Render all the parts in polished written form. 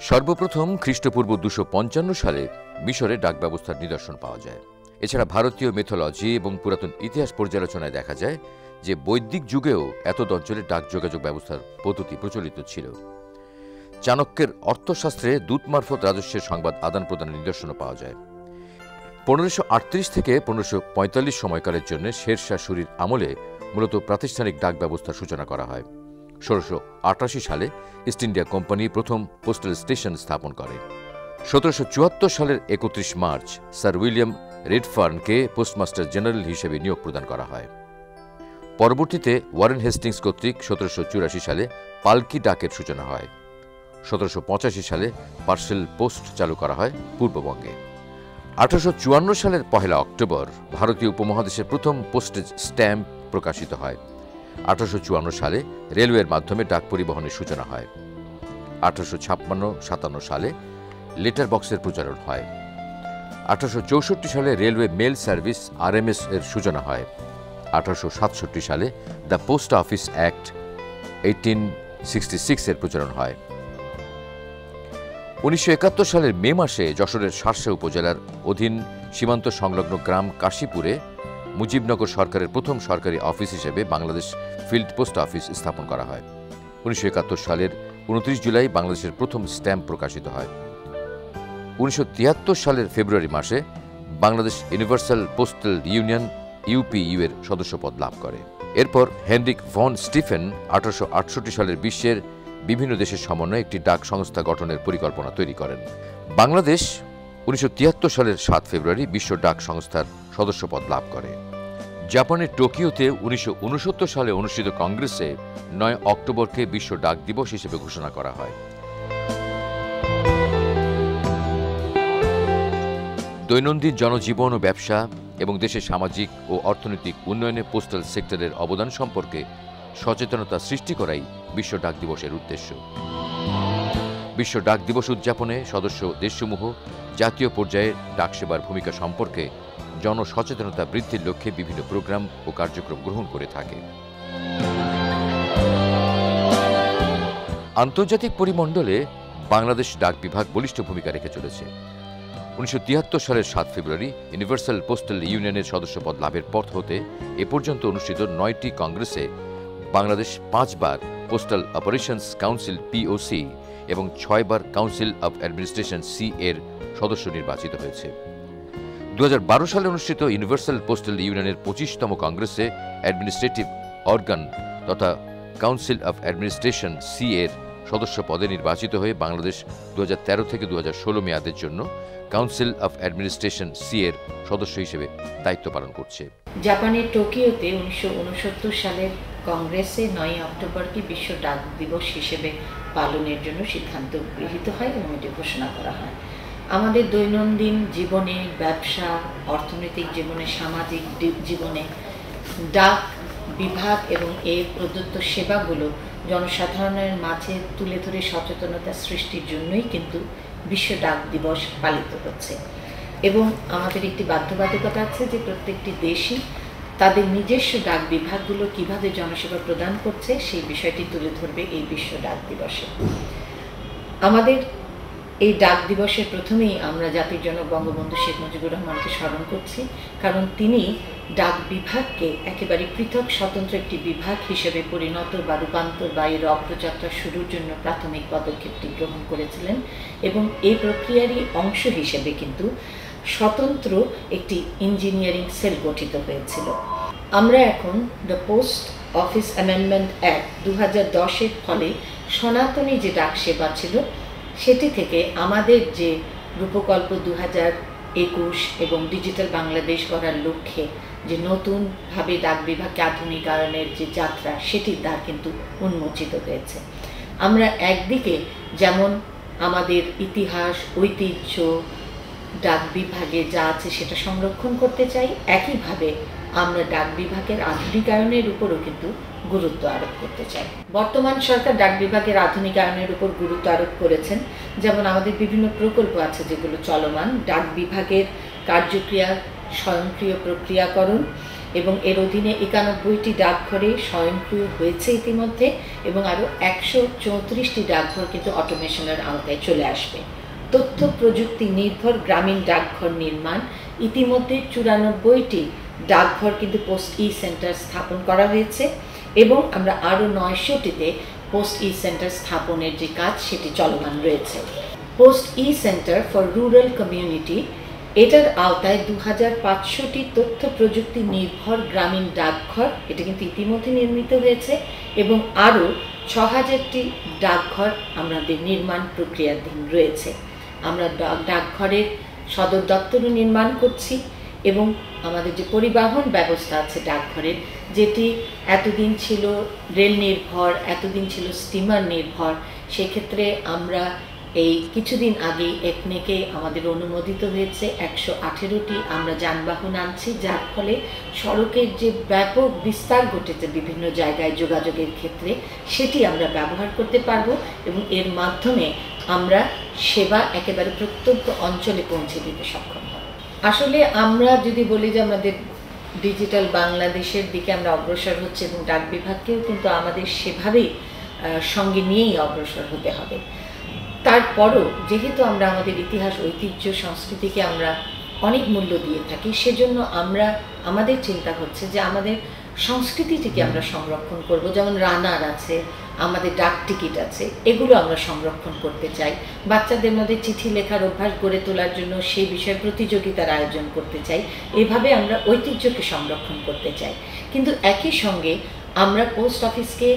সর্বপ্রথম খ্রিস্টপূর্ব ২৫৫ সালে মিশরে ডাক ব্যবস্থার নিদর্শন পাওয়া যায়। এছাড়া ভারতীয় মিথোলজি এবং পুরাতন ইতিহাস পর্যালোচনায় দেখা যায় যে বৈদিক যুগেও এতদ অঞ্চলে ডাক যোগাযোগ ব্যবস্থার পদ্ধতি প্রচলিত ছিল। চাণক্যের অর্থশাস্ত্রে দূত মারফত রাজস্বের সংবাদ আদান প্রদানের নিদর্শনও পাওয়া যায়। ১৫৩৮ থেকে ১৫৪৫ সময়কালের জন্য শেরশাহ সুরির আমলে মূলত প্রাতিষ্ঠানিক ডাক ব্যবস্থার সূচনা করা হয়। ১৬৮৮ সালে ইস্ট ইন্ডিয়া কোম্পানি প্রথম পোস্টাল স্টেশন স্থাপন করে। ১৭৭৪ সালের ৩১ মার্চ স্যার উইলিয়াম রেডফার্নকে পোস্টমাস্টার জেনারেল হিসেবে নিয়োগ প্রদান করা হয়। পরবর্তীতে ওয়ারেন হেস্টিংস কর্তৃক ১৭৮৪ সালে পালকি ডাকের সূচনা হয়। ১৭৮৫ সালে পার্সেল পোস্ট চালু করা হয় পূর্ববঙ্গে। ১৮৫৪ সালের ১ অক্টোবর ভারতীয় উপমহাদেশের প্রথম পোস্টেজ স্ট্যাম্প প্রকাশিত হয়। ১৮৫৪ সালে রেলওয়ের মাধ্যমে ডাক পরিবহনের সূচনা হয়। ১৮৫৬-৫৭ সালে লেটার বক্সের প্রচলন হয়। ১৮৬৪ সালে রেলওয়ে মেল সার্ভিস RMS এর সূচনা হয়। ১৮৬৭ সালে দ্য পোস্ট অফিস অ্যাক্ট 1866 এর প্রচলন হয়। ১৯৭১ সালের মে মাসে যশোরের শার্শা উপজেলার অধীন সীমান্ত সংলগ্ন গ্রাম কাশীপুরে মুজিবনগর সরকারের প্রথম সরকারি অফিস হিসেবে বাংলাদেশ ফিল্ড পোস্ট অফিস স্থাপন করা হয়। ১৯৭১ সালের ২৯ জুলাই বাংলাদেশের প্রথম স্ট্যাম্প প্রকাশিত হয়। ১৯৭৩ সালের ফেব্রুয়ারি মাসে Bangladesh universal postal union UPU এর সদস্যপদ লাভ করে। এরপর হেনরিক ভন স্টিফেন ১৮৬৮ সালের বিশ্বের বিভিন্ন দেশের সমন্বয়ে একটি ডাক সংস্থা গঠনের পরিকল্পনা তৈরি করেন। বাংলাদেশ ১৯৭৩ সালের ৭ ফেব্রুয়ারি বিশ্ব ডাক সংস্থার সদস্যপদ লাভ করে। জাপানের টোকিওতে ১৯৬৯ সালে অনুষ্ঠিত কংগ্রেসে ৯ অক্টোবরকে বিশ্ব ডাক দিবস হিসেবে ঘোষণা করা হয়। দৈনন্দিন জনজীবন ও ব্যবসা এবং দেশের সামাজিক ও অর্থনৈতিক উন্নয়নে পোস্টাল সেক্টরের অবদান সম্পর্কে সচেতনতা সৃষ্টি করাই বিশ্ব ডাক দিবসের উদ্দেশ্য। বিশ্ব ডাক দিবস উদযাপনে সদস্য দেশসমূহ জাতীয় পর্যায়ে ডাকসেবার ভূমিকা সম্পর্কে জনসচেতনতা বৃদ্ধির লক্ষ্যে বিভিন্ন প্রোগ্রাম ও কার্যক্রম গ্রহণ করে থাকে। আন্তর্জাতিক পরিমণ্ডলে বাংলাদেশ ডাক বিভাগ বলিষ্ঠ ভূমিকা রেখে চলেছে। ১৯৭৩ সালের ৭ ফেব্রুয়ারি ইউনিভার্সাল পোস্টাল ইউনিয়নের সদস্যপদ লাভের পর হতে এ পর্যন্ত অনুষ্ঠিত ৯টি কংগ্রেসে বাংলাদেশ ৫ বার পোস্টাল অপারেশনস কাউন্সিল POC এবং ৬ bar council of administration C এর সদস্য নির্বাচিত হয়েছে। ২০১২ সালে অনুষ্ঠিত ইউনিভার্সাল পোস্টাল ইউনিয়নের ২৫তম কংগ্রেসে অ্যাডমিনিস্ট্রেটিভ অর্গান তথা কাউন্সিল অব অ্যাডমিনিস্ট্রেশন C এর সদস্য পদে নির্বাচিত হয়ে বাংলাদেশ ২০১৩ থেকে ২০১৬ মেয়াদের জন্য কাউন্সিল অব অ্যাডমিনিস্ট্রেশন C এর সদস্য হিসেবে দায়িত্ব পালন করছে। জাপানের টোকিওতে ১৯৬৯ সালের কংগ্রেসে ৯ অক্টোবরকে বিশ্ব ডাক দিবস হিসেবে পালনের জন্য সিদ্ধান্ত গৃহীত হয় এবং এটি ঘোষণা করা হয়। আমাদের দৈনন্দিন জীবনে, ব্যবসা, অর্থনৈতিক জীবনে, সামাজিক জীবনে ডাক বিভাগ এবং এর প্রদত্ত সেবাগুলো জনসাধারণের মাঝে তুলে ধরে সচেতনতা সৃষ্টির জন্যই কিন্তু বিশ্ব ডাক দিবস পালিত হচ্ছে। এবং আমাদের একটি বাধ্যবাধকতা আছে যে প্রত্যেকটি দেশই তাদের নিজস্ব ডাক বিভাগগুলো কিভাবে জনসেবা প্রদান করছে সেই বিষয়টি তুলে ধরবে এই বিশ্ব ডাক দিবসে। আমাদের এই ডাক দিবসের প্রথমেই আমরা জাতির জনক বঙ্গবন্ধু শেখ মুজিবুর রহমানকে স্মরণ করছি, কারণ তিনি ডাক বিভাগকে একেবারে পৃথক স্বতন্ত্র একটি বিভাগ হিসেবে পরিণত বা রূপান্তর বা এর অগ্রযাত্রা শুরুর জন্য প্রাথমিক পদক্ষেপটি গ্রহণ করেছিলেন এবং এই প্রক্রিয়ারই অংশ হিসেবে কিন্তু স্বতন্ত্র একটি ইঞ্জিনিয়ারিং সেল গঠিত হয়েছিল। আমরা এখন the post office amendment act ২০১০-এর ফলে সনাতনী যে ডাক সেবা ছিল সেটি থেকে আমাদের যে রূপকল্প ২০২১ এবং ডিজিটাল বাংলাদেশ গড়ার লক্ষ্যে যে নতুনভাবে ডাক বিভাগকে আধুনিকায়নের যে যাত্রা সেটির দ্বার কিন্তু উন্মোচিত হয়েছে। আমরা একদিকে যেমন আমাদের ইতিহাস, ঐতিহ্য, ডাক বিভাগে যা আছে সেটা সংরক্ষণ করতে চাই, একইভাবে আমরা ডাক বিভাগের আধুনিকায়নের উপরও কিন্তু গুরুত্ব আরোপ করতে চাই। বর্তমান সরকার ডাক বিভাগের আধুনিকায়নের উপর গুরুত্ব আরোপ করেছেন, যেমন আমাদের বিভিন্ন প্রকল্প আছে যেগুলো চলমান। ডাক বিভাগের কার্যক্রিয়া স্বয়ংক্রিয় প্রক্রিয়াকরণ এবং এর অধীনে 91টি ডাকঘরে স্বয়ংক্রিয় হয়েছে ইতিমধ্যে, এবং আরও 134টি ডাকঘর কিন্তু অটোমেশনের আওতায় চলে আসবে। তথ্য প্রযুক্তি নির্ভর গ্রামীণ ডাকঘর নির্মাণ, ইতিমধ্যে 94টি ডাকঘর কিন্তু পোস্ট ই সেন্টার স্থাপন করা হয়েছে, এবং আমরা আরও 900টিতে পোস্ট ই সেন্টার স্থাপনের যে কাজ সেটি চলমান রয়েছে। Post E centre for rural community, এটার আওতায় 2500টি তথ্য প্রযুক্তি নির্ভর গ্রামীণ ডাকঘর এটা কিন্তু ইতিমধ্যে নির্মিত হয়েছে, এবং আরও 6000টি ডাকঘর আমাদের নির্মাণ প্রক্রিয়াধীন রয়েছে। আমরা ডাকঘরের সদর দপ্তরও নির্মাণ করছি, এবং আমাদের যে পরিবহন ব্যবস্থা আছে ডাকঘরের, যেটি এতদিন ছিল রেল নির্ভর, এতদিন ছিল স্টিমার নির্ভর, সেক্ষেত্রে আমরা এই কিছুদিন আগেই একনেকে আমাদের অনুমোদিত হয়েছে 118টি আমরা যানবাহন আনছি, যার ফলে সড়কের যে ব্যাপক বিস্তার ঘটেছে বিভিন্ন জায়গায় যোগাযোগের ক্ষেত্রে সেটি আমরা ব্যবহার করতে পারবো, এবং এর মাধ্যমে আমরা সেবা একেবারে প্রত্যন্ত অঞ্চলে পৌঁছে দিতে সক্ষম হব। আসলে আমরা যদি বলি যে আমাদের ডিজিটাল বাংলাদেশের দিকে আমরা অগ্রসর হচ্ছে, এবং ডাক বিভাগকেও কিন্তু আমাদের সেভাবেই সঙ্গে নিয়েই অগ্রসর হতে হবে। তারপরও যেহেতু আমরা আমাদের ইতিহাস, ঐতিহ্য, সংস্কৃতিকে আমরা অনেক মূল্য দিয়ে থাকি, সেজন্য আমাদের চিন্তা হচ্ছে যে আমাদের সংস্কৃতিটিকে আমরা সংরক্ষণ করব। যেমন রানার আছে, আমাদের ডাক টিকিট আছে, এগুলো আমরা সংরক্ষণ করতে চাই। বাচ্চাদের মধ্যে চিঠি লেখার অভ্যাস গড়ে তোলার জন্য সেই বিষয়ে প্রতিযোগিতার আয়োজন করতে চাই। এভাবে আমরা ঐতিহ্যকে সংরক্ষণ করতে চাই, কিন্তু একই সঙ্গে আমরা পোস্ট অফিসকে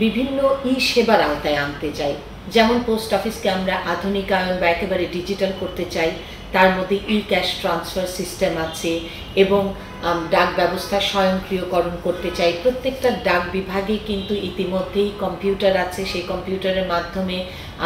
বিভিন্ন ই সেবার আওতায় আনতে চাই। যেমন পোস্ট অফিসকে আমরা আধুনিকায়ন বা একেবারে ডিজিটাল করতে চাই, তার মধ্যে ই ক্যাশ ট্রান্সফার সিস্টেম আছে, এবং ডাক ব্যবস্থা স্বয়ংক্রিয়করণ করতে চাই। প্রত্যেকটা ডাক বিভাগে কিন্তু ইতিমধ্যেই কম্পিউটার আছে, সেই কম্পিউটারের মাধ্যমে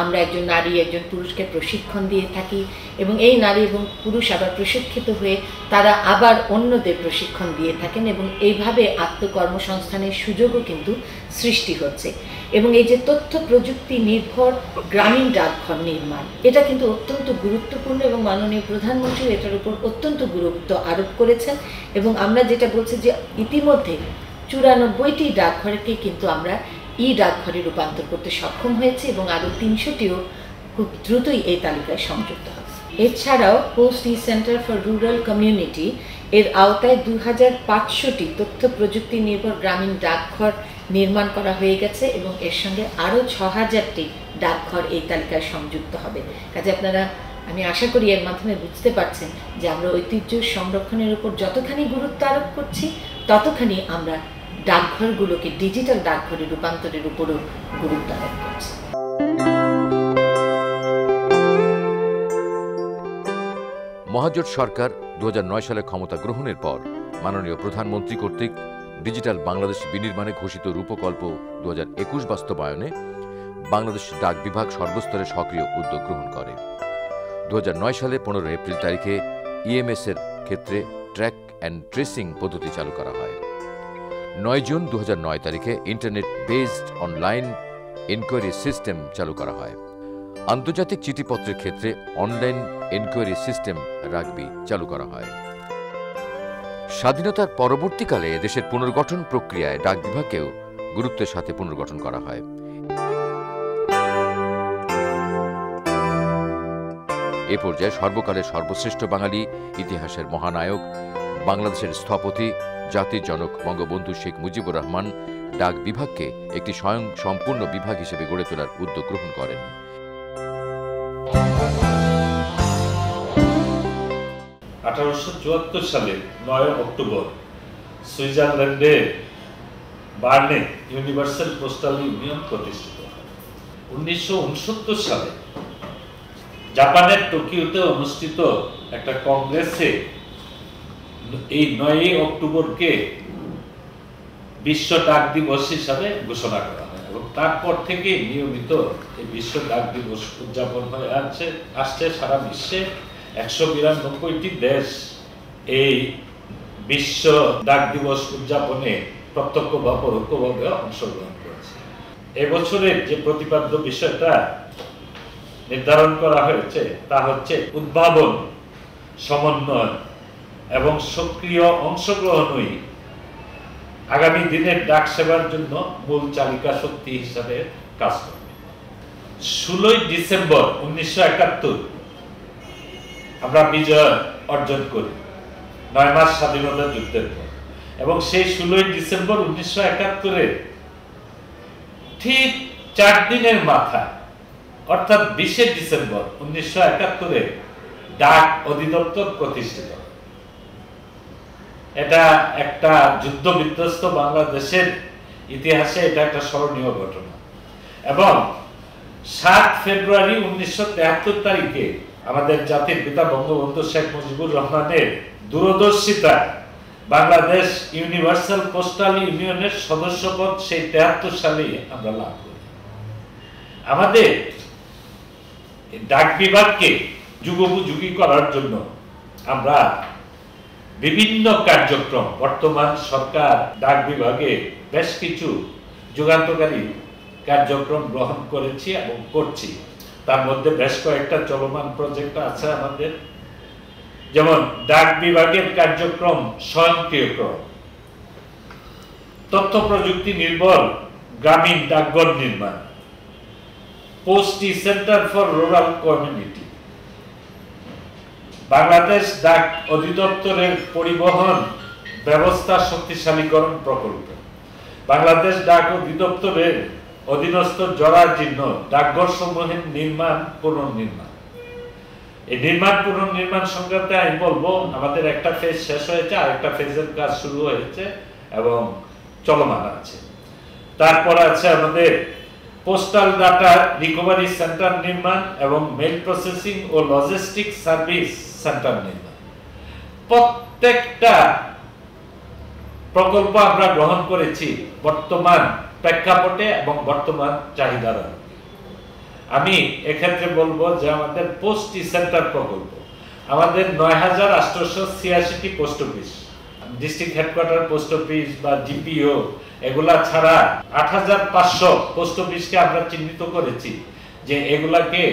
আমরা একজন নারী একজন পুরুষকে প্রশিক্ষণ দিয়ে থাকি, এবং এই নারী এবং পুরুষ আবার প্রশিক্ষিত হয়ে তারা আবার অন্যদের প্রশিক্ষণ দিয়ে থাকেন, এবং এইভাবে আত্মকর্মসংস্থানের সুযোগও কিন্তু সৃষ্টি হচ্ছে। এবং এই যে তথ্য প্রযুক্তি নির্ভর গ্রামীণ ডাকঘর নির্মাণ, এটা কিন্তু অত্যন্ত গুরুত্বপূর্ণ, এবং মাননীয় প্রধানমন্ত্রী এটার উপর অত্যন্ত গুরুত্ব আরোপ করেছেন। এবং আমরা যেটা বলছি যে ইতিমধ্যে 94টি ডাকঘরকে কিন্তু আমরা ই ডাকঘরে রূপান্তর করতে সক্ষম হয়েছে, এবং আরও 300টিও খুব দ্রুতই এই তালিকায় সংযুক্ত হবে। এছাড়াও post E centre for rural community এর আওতায় 2500টি তথ্য প্রযুক্তি নির্ভর গ্রামীণ ডাকঘর নির্মাণ করা হয়ে গেছে, এবং এর সঙ্গে আরও 6000টি ডাকঘর এই তালিকায় সংযুক্ত হবে। কাজে আমি আশা করি এর মাধ্যমে বুঝতে পারছেন যে আমরা ঐতিহ্য সংরক্ষণের উপর যতখানি গুরুত্ব আরোপ করছি, ততখানি আমরা ডাকঘরগুলোকে ডিজিটাল ডাকঘরে রূপান্তরের উপরও গুরুত্ব আরোপ করছি। মহাজোট সরকার 2009 সালে ক্ষমতা গ্রহণের পর মাননীয় প্রধানমন্ত্রী কর্তৃক ডিজিটাল বাংলাদেশ বিনির্মাণে ঘোষিত রূপকল্প 2021 বাস্তবায়নে বাংলাদেশ ডাক বিভাগ সর্বস্তরে সক্রিয় উদ্যোগ গ্রহণ করে। 2009 সালে 15 এপ্রিল তারিখে ইএমএস এর ক্ষেত্রে ট্র্যাক অ্যান্ড ট্রেসিং পদ্ধতি চালু করা হয়। 9 জুন 2009 তারিখে internet based online enquiry system চালু করা হয়। আন্তর্জাতিক চিঠিপত্রের ক্ষেত্রে অনলাইন এনকোয়ারি সিস্টেম রাগবি চালু করা হয়। স্বাধীনতার পরবর্তীকালে দেশের পুনর্গঠন প্রক্রিয়ায় ডাক বিভাগকেও গুরুত্বের সাথে পুনর্গঠন করা হয়। এ পর্যায়ে সর্বকালের সর্বশ্রেষ্ঠ বাঙালি, ইতিহাসের মহানায়ক, বাংলাদেশের স্থপতি, জাতির জনক বঙ্গবন্ধু শেখ মুজিবুর রহমান ডাক বিভাগকে একটি স্বয়ং সম্পূর্ণ বিভাগ হিসেবে গড়ে তোলার উদ্যোগ গ্রহণ করেন। 1874 সালের 9 অক্টোবর সুইজারল্যান্ডে বার্নে ইউনিভার্সাল পোস্টাল ইউনিয়ন প্রতিষ্ঠিত হয়। 1969 সালে জাপানের টোকিওতে অনুষ্ঠিত একটা কংগ্রেসে এই 9 অক্টোবরকে বিশ্ব ডাক দিবস হিসাবে ঘোষণা করা হয়, এবং তারপর থেকে নিয়মিত এই বিশ্ব ডাক দিবস উদযাপন হয়ে আসছে। সারা বিশ্বে 192টি দেশ এই বিশ্ব ডাক দিবস উদযাপনে প্রত্যক্ষ বা পরোক্ষভাবে অংশগ্রহণ করেছে। এবছরের যে প্রতিপাদ্য বিষয়টা নির্ধারণ করা হয়েছে তা হচ্ছে উদ্ভাবন, সমন্বয় এবং সক্রিয় অংশগ্রহণই আগামী দিনের ডাক সেবার জন্য মূল চালিকা শক্তি হিসাবে কাজ করবে। 16 ডিসেম্বর 1971 আমরা বিজয় অর্জন করি 9 মাস স্বাধীনতা যুদ্ধের পর, এবং সেই 16 ডিসেম্বর 1971 ঠিক 4 দিনের মাথায় অর্থাৎ 20 ডিসেম্বর 1971 ডাক অধিদপ্তর প্রতিষ্ঠিত। এটা একটা যুদ্ধ বিধ্বস্ত বাংলাদেশের ইতিহাসে এটা একটা স্মরণীয় ঘটনা। এবং 7 ফেব্রুয়ারি 1973 তারিখে আমাদের জাতির পিতা বঙ্গবন্ধু শেখ মুজিবুর রহমানের দূরদর্শিতা বাংলাদেশ ইউনিভার্সাল পোস্টাল ইউনিয়নের সদস্যপদ সেই 73 সালে আমরা লাভ করি। আমাদের ডাক বিভাগকে যুগোপযোগী করার জন্য আমরা বিভিন্ন কার্যক্রম, বর্তমান সরকার ডাক বিভাগে বেশ কিছু যুগান্তকারী কার্যক্রম গ্রহণ করেছি এবং করছি। তার মধ্যে বেশ কয়েকটা চলমান প্রজেক্ট আছে আমাদের, যেমন ডাক বিভাগের কার্যক্রম স্বয়ংক্রিয়করণ, তথ্য প্রযুক্তি নির্ভর গ্রামীণ ডাকঘর নির্মাণ, post centre for rural community, Bangladesh ডাক অধিদপ্তরের পরিবহন ব্যবস্থা শক্তিশালীকরণ প্রকল্প, বাংলাদেশ ডাক অধিদপ্তরের অধীনস্থ জরাজীর্ণ ডাকঘর সমূহের নির্মাণ পুনর্নির্মাণ। এই নির্মাণ পুনর্নির্মাণ সংক্রান্তে আমি বলবো আমাদের একটা ফেজ শেষ হয়েছে, আর একটা ফেজের কাজ শুরু হয়েছে এবং চলমান আছে। তারপর আছে আমাদের পোস্টাল ডাটা রিকভারি সেন্টার নির্মাণ এবং মেল প্রসেসিং ও লজিস্টিক সার্ভিস সেন্টার নির্মাণ। প্রত্যেকটা প্রকল্প আমরা গ্রহণ করেছি বর্তমান প্রেক্ষাপটে এবং বর্তমান চাহিদার। আমি এক্ষেত্রে বলবো যে আমাদের পোস্ট সেন্টার প্রকল্প, আমাদের ৯,৮৮৬টি post office, district headquarter post office বা জিপিও এগুলা ছাড়া ৮৫০০ পোস্ট অফিসকে আমরা চিহ্নিত করেছি যে এগুলাকে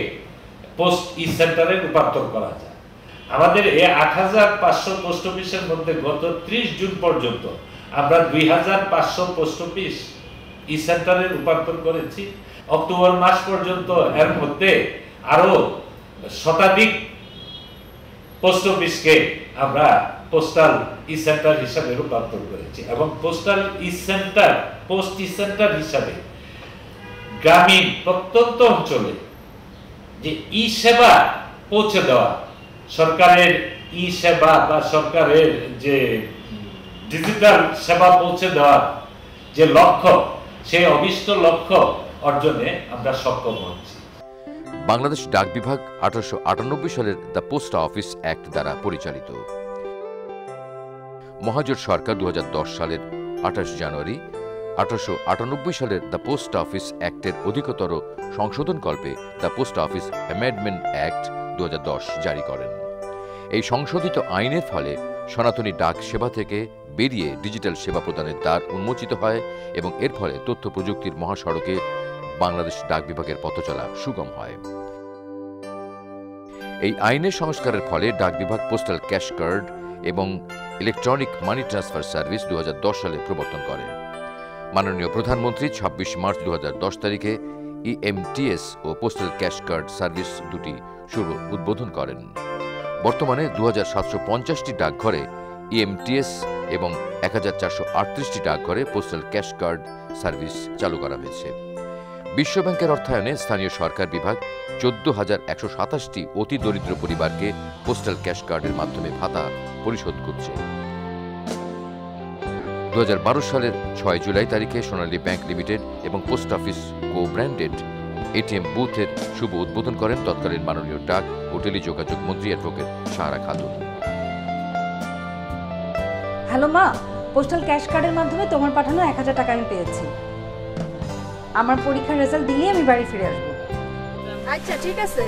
পোস্ট সেন্টারে রূপান্তর করা যায়। আমাদের এই ৮৫০০ পোস্ট অফিসের মধ্যে গত ৩০ জুন পর্যন্ত আমরা ২৫০০ পোস্ট অফিস সেন্টারে রূপান্তর করেছি। অক্টোবর মাস পর্যন্ত এর মধ্যে আরো শতাধিক পোস্ট অফিসকে আমরা পোস্টাল সেন্টার হিসাবে রূপান্তর করেছি, এবং পোস্টাল সেন্টার পোস্ট সেন্টার হিসাবে গ্রামীণ প্রত্যন্ত অঞ্চলে যে সেবা পৌঁছে দেওয়া, সরকারের সেবা বা সরকারের যে ডিজিটাল সেবা পৌঁছে দেওয়ার যে লক্ষ্য, সেই অভিষ্ট লক্ষ্য অর্জনে আমরা সক্ষম হচ্ছি। বাংলাদেশ ডাক বিভাগ 1898 সালের দ্য পোস্ট অফিস অ্যাক্ট দ্বারা পরিচালিত। মহাজোট সরকার 2010 সালের 28 জানুয়ারি 1898 সালের দ্য পোস্ট অফিস অ্যাক্টের অধিকতর সংশোধনকল্পে the post office amendment act 2010 জারি করেন। এই সংশোধিত আইনের ফলে সনাতনী ডাক সেবা থেকে বেরিয়ে ডিজিটাল সেবা প্রদানের দ্বার উন্মোচিত হয় এবং এর ফলে তথ্য প্রযুক্তির মহাসড়কে বাংলাদেশ ডাক বিভাগের পথচলা সুগম হয়। এই আইনের সংস্কারের ফলে ডাক বিভাগ পোস্টাল ক্যাশ কার্ড এবং ইলেকট্রনিক মানি ট্রান্সফার সার্ভিস 2010 সালে প্রবর্তন করে। মাননীয় প্রধানমন্ত্রী 26 মার্চ 2010 তারিখে EMTS ও পোস্টাল ক্যাশ কার্ড সার্ভিস দুটি শুভ উদ্বোধন করেন। বর্তমানে 2750টি ডাকঘরে EMTS এবং 1438টি ডাকঘরে পোস্টাল ক্যাশ কার্ড সার্ভিস চালু করা হয়েছে। বিশ্বব্যাংকের অর্থায়নে স্থানীয় সরকার বিভাগ 14,127টি অতি দরিদ্র পরিবারকে পোস্টাল ক্যাশ কার্ডের মাধ্যমে ভাতা পরিশোধ করছে। 2012 সালের 6 জুলাই তারিখে সোনালী ব্যাংক লিমিটেড এবং পোস্ট অফিস কো ব্র্যান্ডেড ATM বুথের শুভ উদ্বোধন করেন তৎকালীন মাননীয় ডাক ও টেলিযোগাযোগ মন্ত্রী অ্যাডভোকেট সাহারা খাতুন। হ্যালো মা, পোস্টাল ক্যাশ কার্ডের মাধ্যমে তোমার পাঠানো 1000 টাকা আমি পেয়েছি। আমার পরীক্ষার রেজাল্ট দিলেই আমি বাড়ি ফিরে আসবো। আচ্ছা ঠিক আছে।